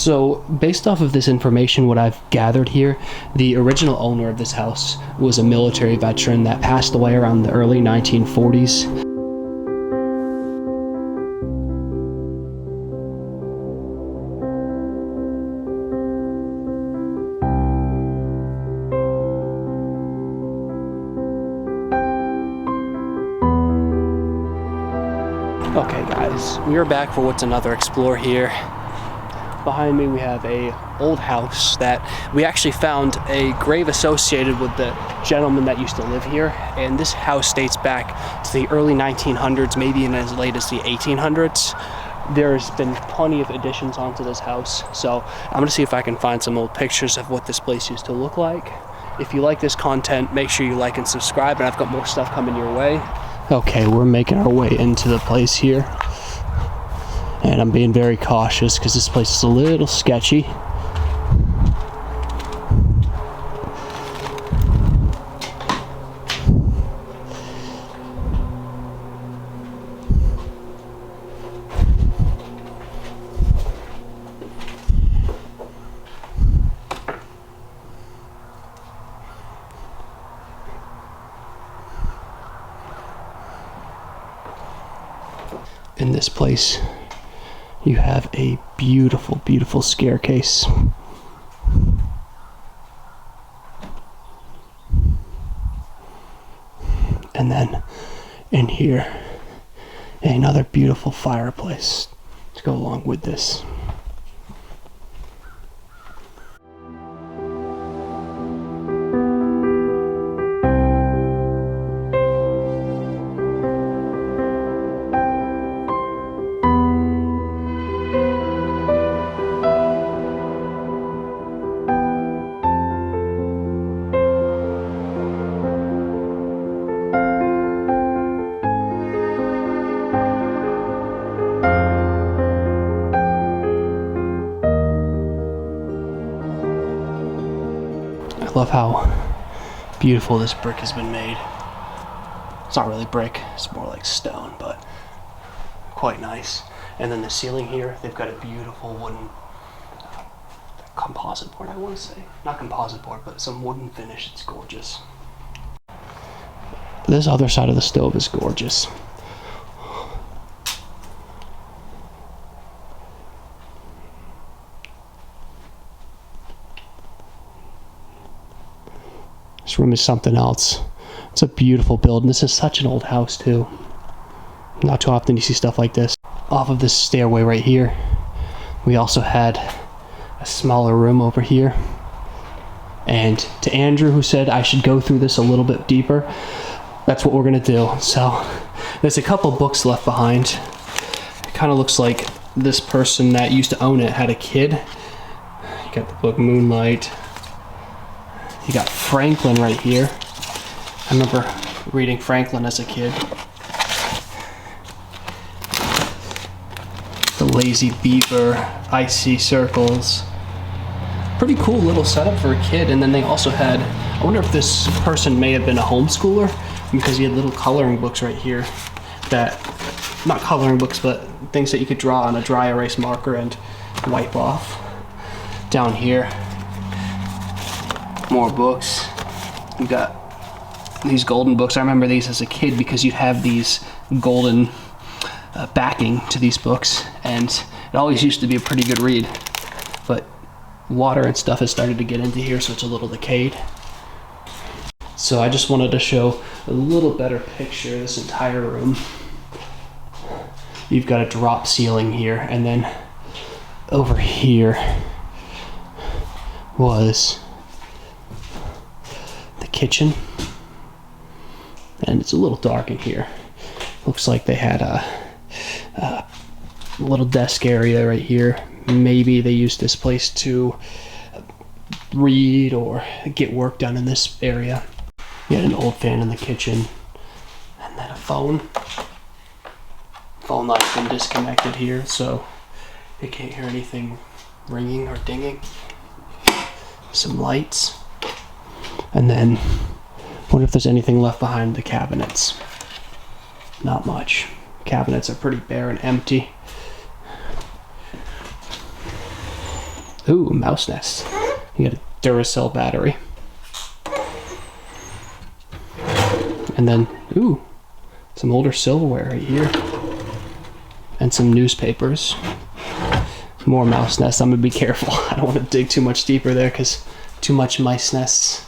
So, based off of this information, what I've gathered here, the original owner of this house was a military veteran that passed away around the early 1940s. Okay guys, we are back for what's another explore here. Behind me we have a old house that we actually found a grave associated with the gentleman that used to live here, and this house dates back to the early 1900s, maybe in as late as the 1800s. There's been plenty of additions onto this house, so I'm gonna see if I can find some old pictures of what this place used to look like. If you like this content, make sure you like and subscribe, and I've got more stuff coming your way. Okay, we're making our way into the place here. And I'm being very cautious because this place is a little sketchy. In this place, you have a beautiful, beautiful staircase. And then in here, another beautiful fireplace to go along with this. I love how beautiful this brick has been made. It's not really brick, it's more like stone, but quite nice. And then the ceiling here, they've got a beautiful wooden composite board, I want to say. Not composite board, but some wooden finish. It's gorgeous. This other side of the stove is gorgeous. This room is something else. It's a beautiful build, and this is such an old house too. Not too often you see stuff like this. Off of this stairway right here, we also had a smaller room over here. And to Andrew, who said I should go through this a little bit deeper, that's what we're gonna do. So there's a couple books left behind. It kind of looks like this person that used to own it had a kid. You got the book Moonlight. You got Franklin right here. I remember reading Franklin as a kid. The Lazy Beaver, Icy Circles. Pretty cool little setup for a kid. And then they also had, I wonder if this person may have been a homeschooler, because he had little coloring books right here that, not coloring books, but things that you could draw on a dry erase marker and wipe off. Down here, more books. We got these golden books. I remember these as a kid because you'd have these golden backing to these books, and it always used to be a pretty good read. But water and stuff has started to get into here, so it's a little decayed. So I just wanted to show a little better picture of this entire room. You've got a drop ceiling here, and then over here was the kitchen, and it's a little dark in here. Looks like they had a little desk area right here. Maybe they used this place to read or get work done in this area. You had an old fan in the kitchen, and then a phone line's been disconnected here, so you can't hear anything ringing or dinging. Some lights. And then, wonder if there's anything left behind the cabinets. Not much. Cabinets are pretty bare and empty. Ooh, mouse nest. You got a Duracell battery. And then, ooh, some older silverware right here. And some newspapers. More mouse nests. I'm gonna be careful. I don't want to dig too much deeper there because too much mice nests.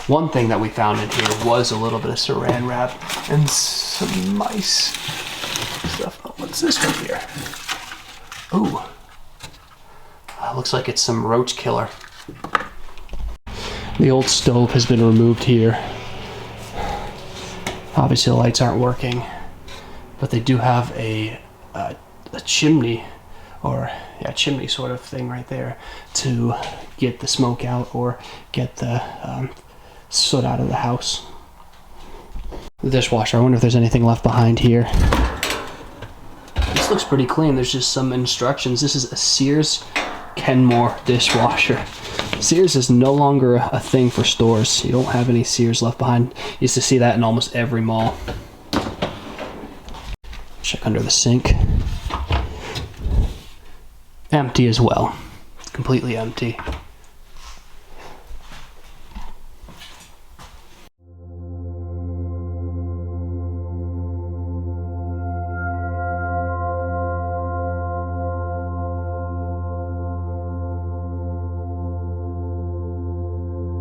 One thing that we found in here was a little bit of saran wrap and some mice stuff. Oh, what's this right here? Ooh. Looks like it's some roach killer. The old stove has been removed here. Obviously the lights aren't working, but they do have a chimney, or yeah, chimney sort of thing right there to get the smoke out or get the soot out of the house. The dishwasher, I wonder if there's anything left behind here. This looks pretty clean. There's just some instructions. This is a Sears Kenmore dishwasher. Sears is no longer a thing for stores. You don't have any Sears left behind. You used to see that in almost every mall. Check under the sink. Empty as well. Completely empty.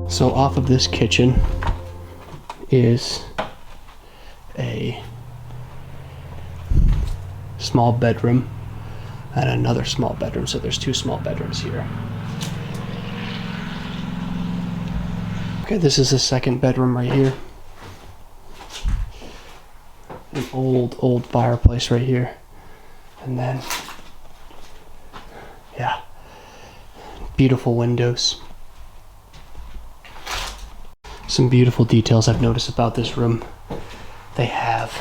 So off of this kitchen is a small bedroom and another small bedroom. So there's two small bedrooms here. Okay, this is the second bedroom right here. An old fireplace right here. And then, yeah, beautiful windows. Some beautiful details I've noticed about this room. They have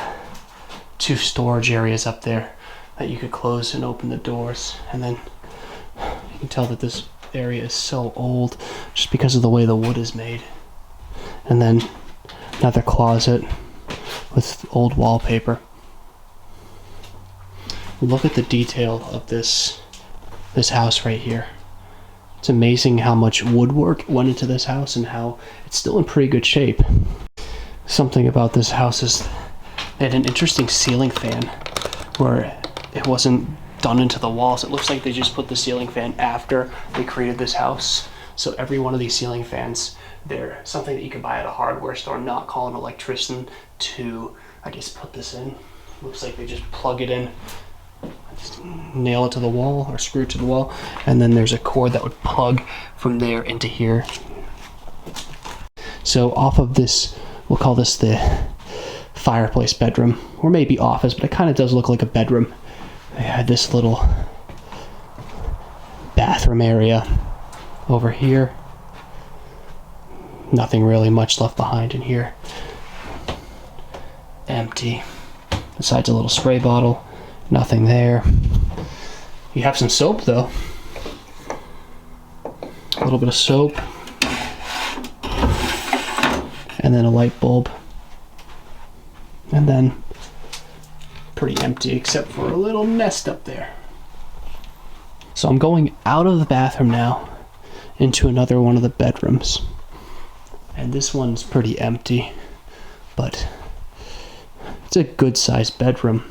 two storage areas up there that you could close and open the doors, and then you can tell that this area is so old just because of the way the wood is made. And then another closet with old wallpaper. Look at the detail of this house right here. It's amazing how much woodwork went into this house and how it's still in pretty good shape. Something about this house is they had an interesting ceiling fan where it wasn't done into the walls. It looks like they just put the ceiling fan after they created this house. So every one of these ceiling fans, they're something that you can buy at a hardware store, not call an electrician to, I guess, put this in. Looks like they just plug it in, just nail it to the wall or screw it to the wall, and then there's a cord that would plug from there into here. So off of this, we'll call this the fireplace bedroom, or maybe office, but it kind of does look like a bedroom. They had this little bathroom area over here. Nothing really much left behind in here. Empty. Besides a little spray bottle. Nothing there. You have some soap though. A little bit of soap. And then a light bulb. And then pretty empty except for a little nest up there. So I'm going out of the bathroom now into another one of the bedrooms. And this one's pretty empty, but it's a good sized bedroom.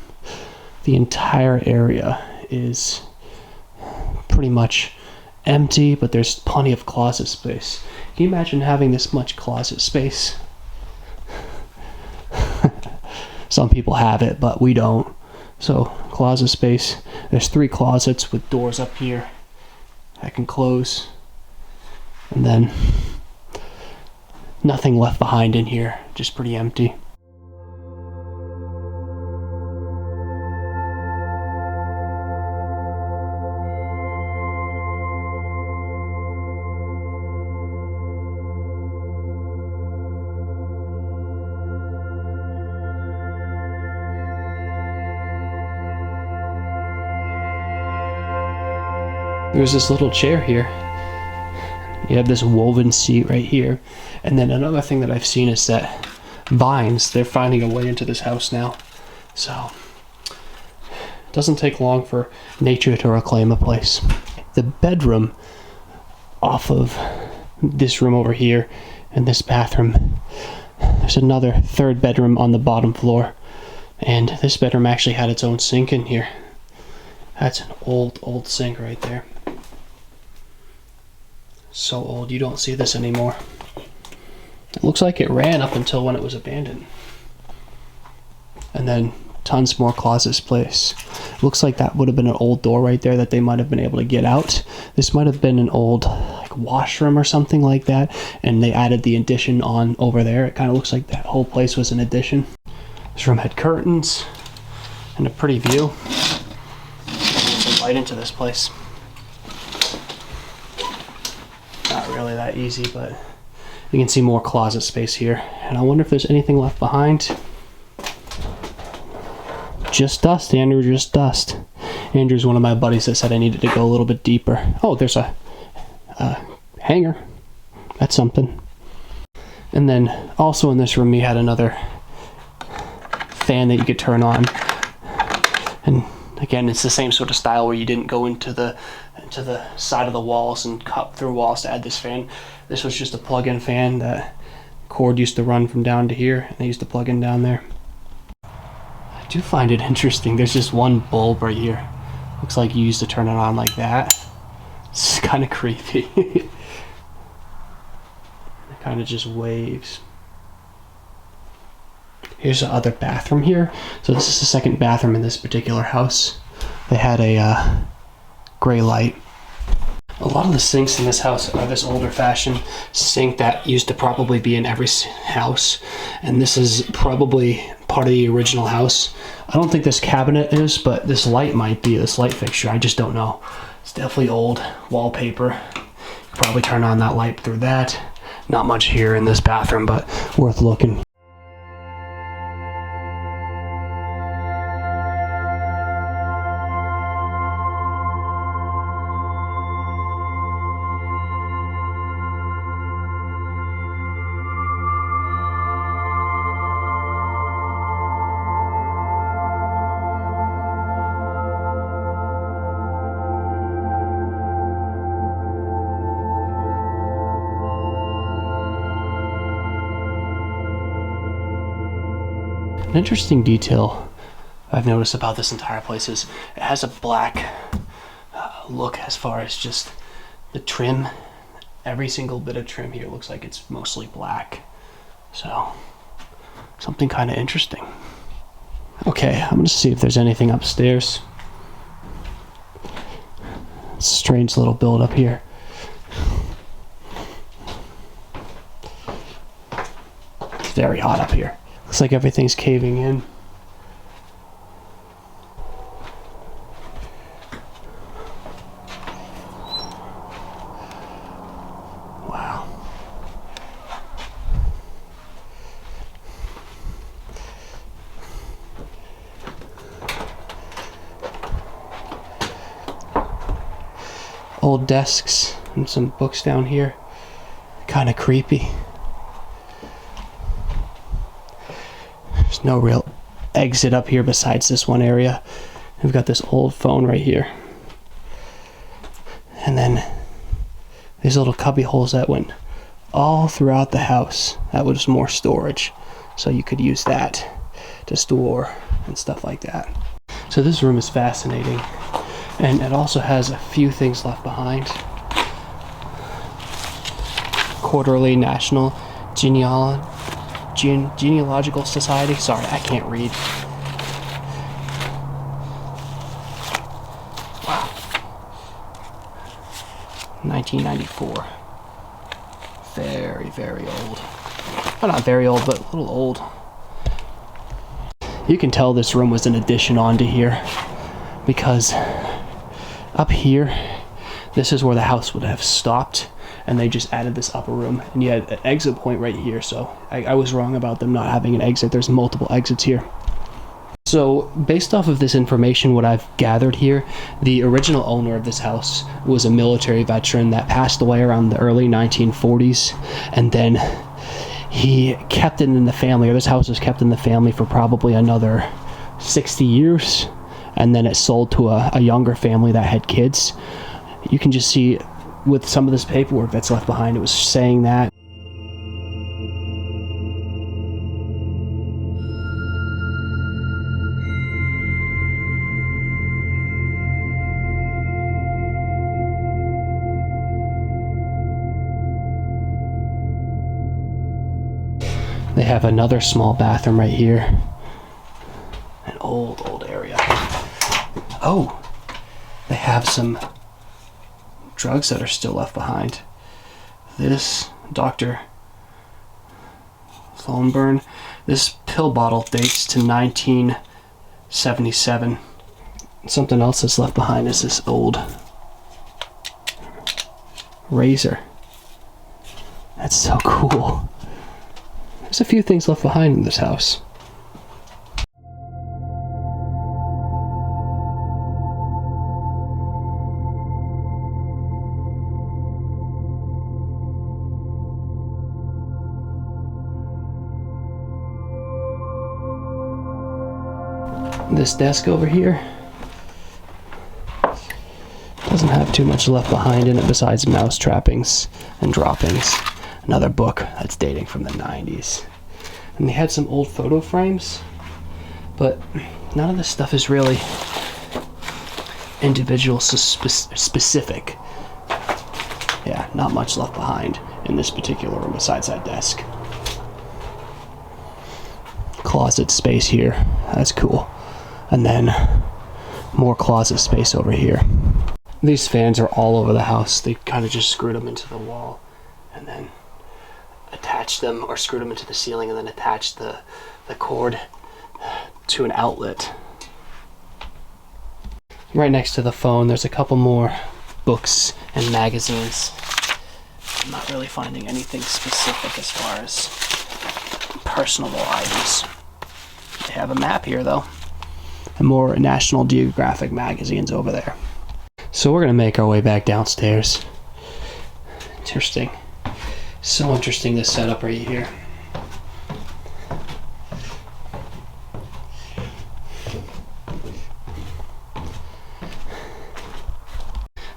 The entire area is pretty much empty, but there's plenty of closet space. Can you imagine having this much closet space? Some people have it, but we don't. So closet space, there's 3 closets with doors up here I can close, and then nothing left behind in here, just pretty empty. There's this little chair here. You have this woven seat right here. And then another thing that I've seen is that vines, they're finding a way into this house now. So it doesn't take long for nature to reclaim a place. The bedroom off of this room over here and this bathroom. There's another third bedroom on the bottom floor, and this bedroom actually had its own sink in here. That's an old sink right there. So old, you don't see this anymore. It looks like it ran up until when it was abandoned. And then tons more closet space. Looks like that would have been an old door right there that they might have been able to get out. This might have been an old like washroom or something like that, and they added the addition on over there. It kind of looks like that whole place was an addition. This room had curtains and a pretty view. There's a light into this place. Not really that easy, but you can see more closet space here. And I wonder if there's anything left behind. Just dust, Andrew, just dust. Andrew's one of my buddies that said I needed to go a little bit deeper. Oh, there's a hanger. That's something. And then also in this room you had another fan that you could turn on. And again, it's the same sort of style where you didn't go into the side of the walls and cut through walls to add this fan. This was just a plug-in fan that cord used to run from down to here, and they used to plug in down there. I do find it interesting. There's just one bulb right here. Looks like you used to turn it on like that. It's kind of creepy. It kind of just waves. Here's the other bathroom here. So this is the second bathroom in this particular house. They had a gray light. A lot of the sinks in this house are this older fashioned sink that used to probably be in every house, and this is probably part of the original house. I don't think this cabinet is, but this light might be, this light fixture. I just don't know. It's definitely old wallpaper. Probably turn on that light through that. Not much here in this bathroom, but worth looking. An interesting detail I've noticed about this entire place is it has a black look as far as just the trim. Every single bit of trim here looks like it's mostly black. So, something kind of interesting. Okay, I'm gonna see if there's anything upstairs. It's a strange little build up here. It's very hot up here. Looks like everything's caving in. Wow. Old desks and some books down here. Kind of creepy. There's no real exit up here besides this one area. We've got this old phone right here. And then these little cubby holes that went all throughout the house. That was more storage. So you could use that to store and stuff like that. So this room is fascinating. And it also has a few things left behind. Quarterly National Genealogical Society. Sorry, I can't read. Wow. 1994. Very, very old. Well, not very old, but a little old. You can tell this room was an addition onto here, because up here, this is where the house would have stopped, and they just added this upper room, and you had an exit point right here. So I was wrong about them not having an exit. There's multiple exits here. So based off of this information, what I've gathered here, the original owner of this house was a military veteran that passed away around the early 1940s, and then he kept it in the family, or this house was kept in the family for probably another 60 years, and then it sold to a younger family that had kids. You can just see with some of this paperwork that's left behind, it was saying that. They have another small bathroom right here. An old area. Oh, they have some drugs that are still left behind. This Dr. Thornburn, this pill bottle dates to 1977. Something else that's left behind is this old razor. That's so cool. There's a few things left behind in this house. This desk over here doesn't have too much left behind in it besides mouse trappings and droppings. Another book that's dating from the 90s. And they had some old photo frames, but none of this stuff is really individual specific. Yeah, not much left behind in this particular room besides that desk. Closet space here, that's cool. And then more closet space over here. These fans are all over the house. They kind of just screwed them into the wall and then attached them, or screwed them into the ceiling and then attached the cord to an outlet. Right next to the phone, there's a couple more books and magazines. I'm not really finding anything specific as far as personal items. They have a map here though. And more National Geographic magazines over there. So we're gonna make our way back downstairs. Interesting. So interesting, this setup right here.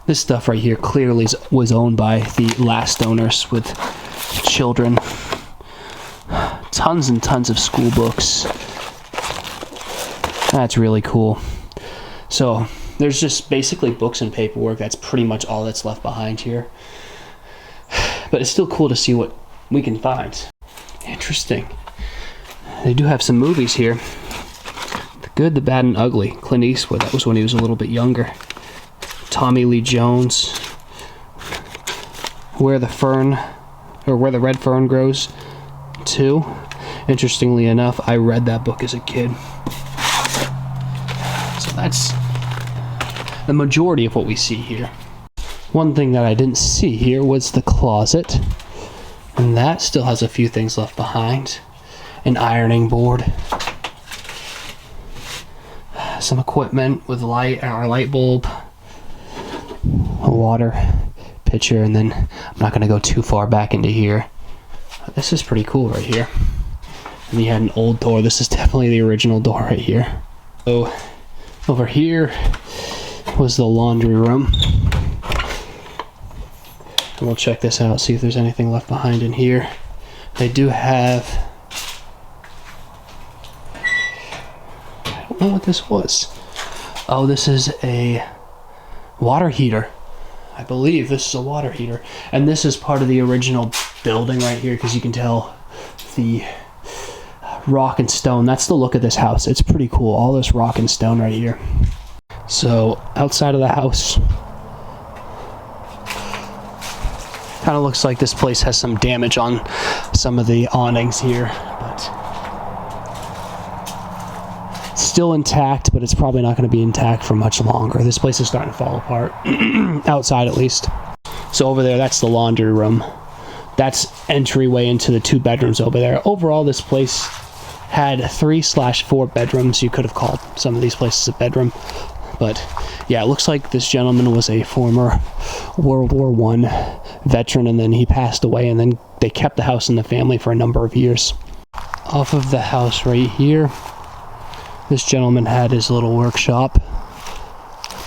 This stuff right here clearly was owned by the last owners with children. Tons and tons of school books. That's really cool. So there's just basically books and paperwork. That's pretty much all that's left behind here. But it's still cool to see what we can find. Interesting. They do have some movies here. The Good, the Bad, and Ugly. Clint Eastwood, that was when he was a little bit younger. Tommy Lee Jones. Where the Red Fern Grows 2. Interestingly enough, I read that book as a kid. So that's the majority of what we see here. One thing that I didn't see here was the closet, and that still has a few things left behind. An ironing board, some equipment with our light bulb, a water pitcher, and then I'm not going to go too far back into here. This is pretty cool right here. And you had an old door. This is definitely the original door right here. So over here was the laundry room. And we'll check this out, see if there's anything left behind in here. They do have... I don't know what this was. Oh, this is a water heater. I believe this is a water heater. And this is part of the original building right here, because you can tell the rock and stone. That's the look of this house. It's pretty cool. All this rock and stone right here. So outside of the house, kind of looks like this place has some damage on some of the awnings here, but still intact, but it's probably not going to be intact for much longer. This place is starting to fall apart, outside at least. So over there, that's the laundry room. That's entryway into the 2 bedrooms over there. Overall, this place had 3/4 bedrooms. You could have called some of these places a bedroom. But yeah, it looks like this gentleman was a former World War I veteran, and then he passed away, and then they kept the house in the family for a number of years. Off of the house right here, this gentleman had his little workshop,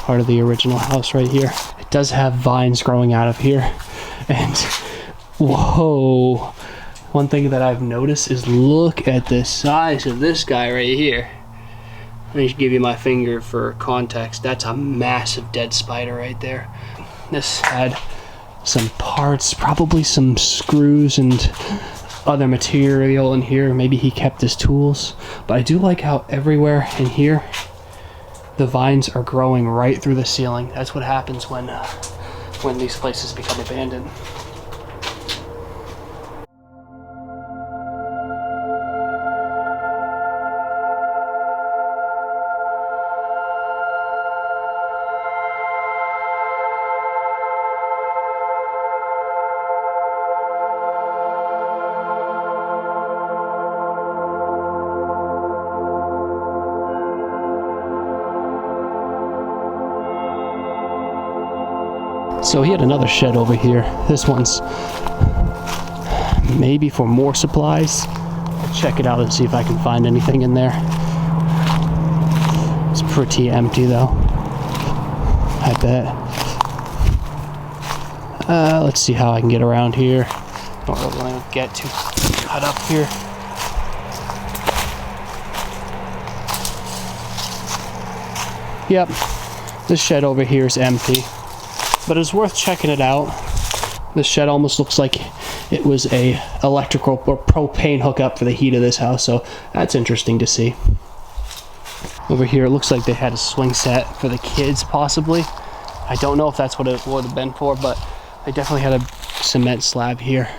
part of the original house right here. It does have vines growing out of here. And whoa, one thing that I've noticed is look at the size of this guy right here. Let me give you my finger for context. That's a massive dead spider right there. This had some parts, probably some screws and other material in here. Maybe he kept his tools. But I do like how everywhere in here the vines are growing right through the ceiling. That's what happens when these places become abandoned. So he had another shed over here. This one's maybe for more supplies. I'll check it out and see if I can find anything in there. It's pretty empty though, I bet. Let's see how I can get around here. Don't really want to get too cut up here. Yep, this shed over here is empty. But it's worth checking it out. This shed almost looks like it was a electrical or propane hookup for the heat of this house, so that's interesting to see. Over here it looks like they had a swing set for the kids possibly. I don't know if that's what it would have been for, but they definitely had a cement slab here.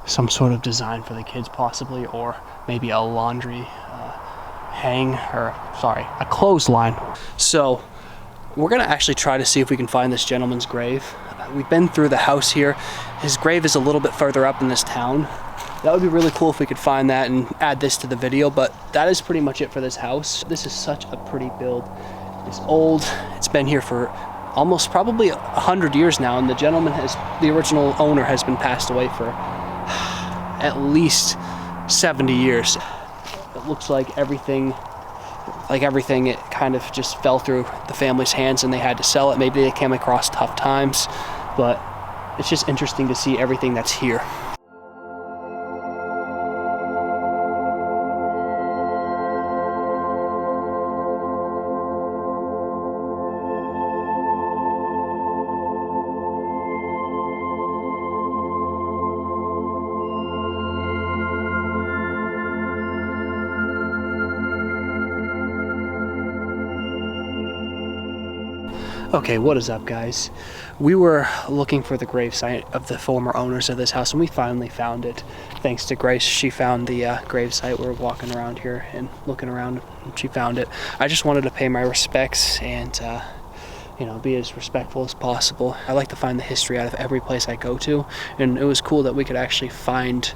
Some sort of design for the kids possibly, or maybe a laundry a clothesline. So we're gonna actually try to see if we can find this gentleman's grave. We've been through the house here. His grave is a little bit further up in this town. That would be really cool if we could find that and add this to the video, but that is pretty much it for this house. This is such a pretty build. It's old, it's been here for almost probably 100 years now, and the original owner has been passed away for at least 70 years. It looks like everything, it kind of just fell through the family's hands and they had to sell it. Maybe they came across tough times, but it's just interesting to see everything that's here. Okay, what is up guys? We were looking for the gravesite of the former owners of this house and we finally found it. Thanks to Grace, she found the gravesite. We were walking around here and looking around and she found it. I just wanted to pay my respects and be as respectful as possible. I like to find the history out of every place I go to, and it was cool that we could actually find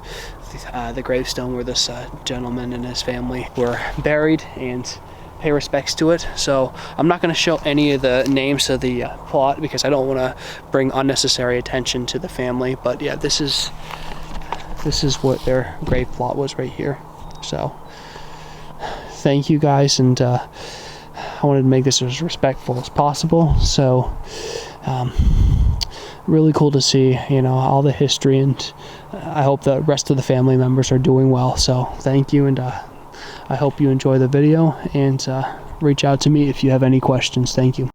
the gravestone where this gentleman and his family were buried and pay respects to it. So I'm not going to show any of the names of the plot because I don't want to bring unnecessary attention to the family, but yeah, this is what their grave plot was right here. So thank you guys, and I wanted to make this as respectful as possible. So really cool to see all the history, and I hope the rest of the family members are doing well. So thank you, and I hope you enjoy the video, and reach out to me if you have any questions. Thank you.